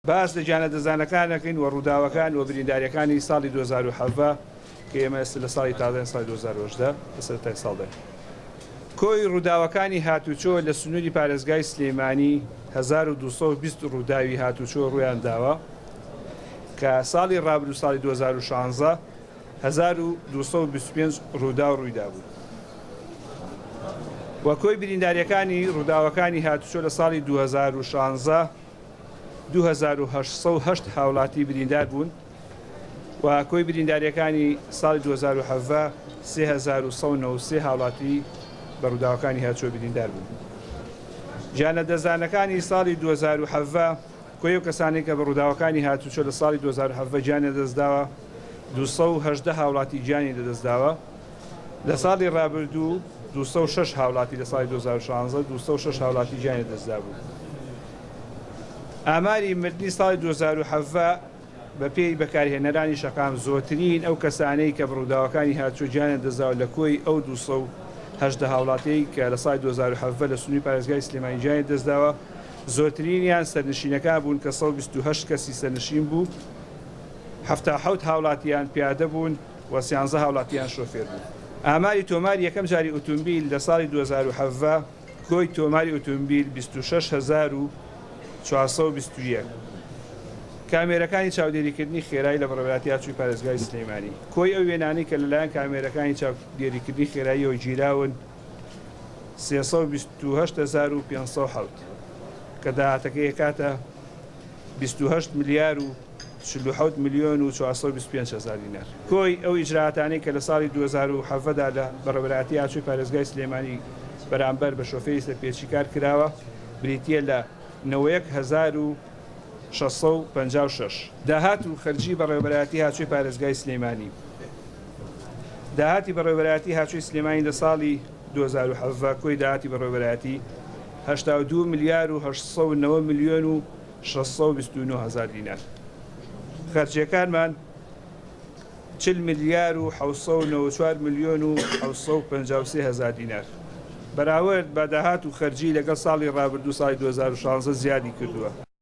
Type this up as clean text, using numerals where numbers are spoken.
باس لە جانەدەزانەکانەکەین و ڕووداوەکان و برینداریەکانی ساڵی 2017 کە ئێمە لە ساڵی تازەی ساڵی 2018 لەسەرەتای ساڵدە. کۆی ڕووداوەکانی هاتوچۆ لە سنووری پارێزگای سلێمانی 1220 ڕووداوی هاتوچۆ ڕوویان داوە کە ساڵی ڕابردوو ساڵی 2016 1225 ڕوودا ڕوویدا بوو. وە کۆی برینداریەکانی ڕووداوەکانی هاتوچۆ لە ساڵی 2016 2808 هاوڵاتی بریندار بوون و کۆی برینداریەکانی ساڵی 2017 3193 هاوڵاتی بە ڕووداوەکانی هاتوچۆ بریندار بوون. جانەدەزانەکانی ساڵی 2017 کۆی و کەسانی کە بە ڕووداوەکانی هاتوچۆ لە ساڵی 2017 گیانی دەستداوە 218 هاوڵاتی گیانی لەدەستداوە. لە ساڵی ڕابردوو 206 هاوڵاتی لە ساڵی 2016 206 هاوڵاتی گیانی دەستدا بوو. ئاماری مردنی ساڵی 2017 بە پێی بەکارهێنەرانی شەقام زۆرترین ئەو کەسانەی کە بڕووداوەکانی هاتوچۆ گیانیان دەستداوە لە کۆی ئەو 218 هاوڵاتەی کە لە ساڵی 2017 لە سنووری پارێزگای سلێمانی گیانیان دەستداوە زۆرترینیان سەرنشینەکان بوون کە 128 کەسی سەرنشین بوو، 77 هاوڵاتیان پیادە بوون و 13 هاوڵاتیان شۆفێر بوون. ئاماری تۆماری یەکەم جاری ئۆتۆمبیل لە ساڵی 2017 کۆی تۆماری ئۆتۆمبیل 26421 کامێرەکانی چاودێریکردنی خێرایی لە بەڕێوەبەتی هاتوچۆی پارێزگای سلێمانی. کۆی ئەو وێنانەی کە لەلایەن کامێرەکانی چاودێریکردنی خێراییەوە گیراون 328507 کە داهاتەکەی کاتە 28 ملیار و 47 میلیۆن و 425 هزار دینار. کۆی ئەو ئیجراعاتانەی کە لە ساڵی 2017دا لە بەڕێوەبەتی هاتوچۆی پارێزگای سلێمانی بەرامبەر بە شۆفێری سەرپێچی کار کراوە بریتیە لە 91656 داهات و خەرجی بەڕێوەبەتی هاتوچۆی پارێزگای سلێمانی. داهاتی بەڕێوەبەتی هاتوچۆی سلێمانی لە ساڵی 2017 کۆی داهاتی بەڕێوەبەتی 82 ملیار و 809 میلیۆن و 629 هزار دینار. خەرجیەکانمان 40 ملیار و 794 میلیۆن و 753 هزار دینار. بەراورد بە داهات و خەرجی لەگەڵ ساڵی ڕابردوو ساڵی 2016 زیادی کردووە.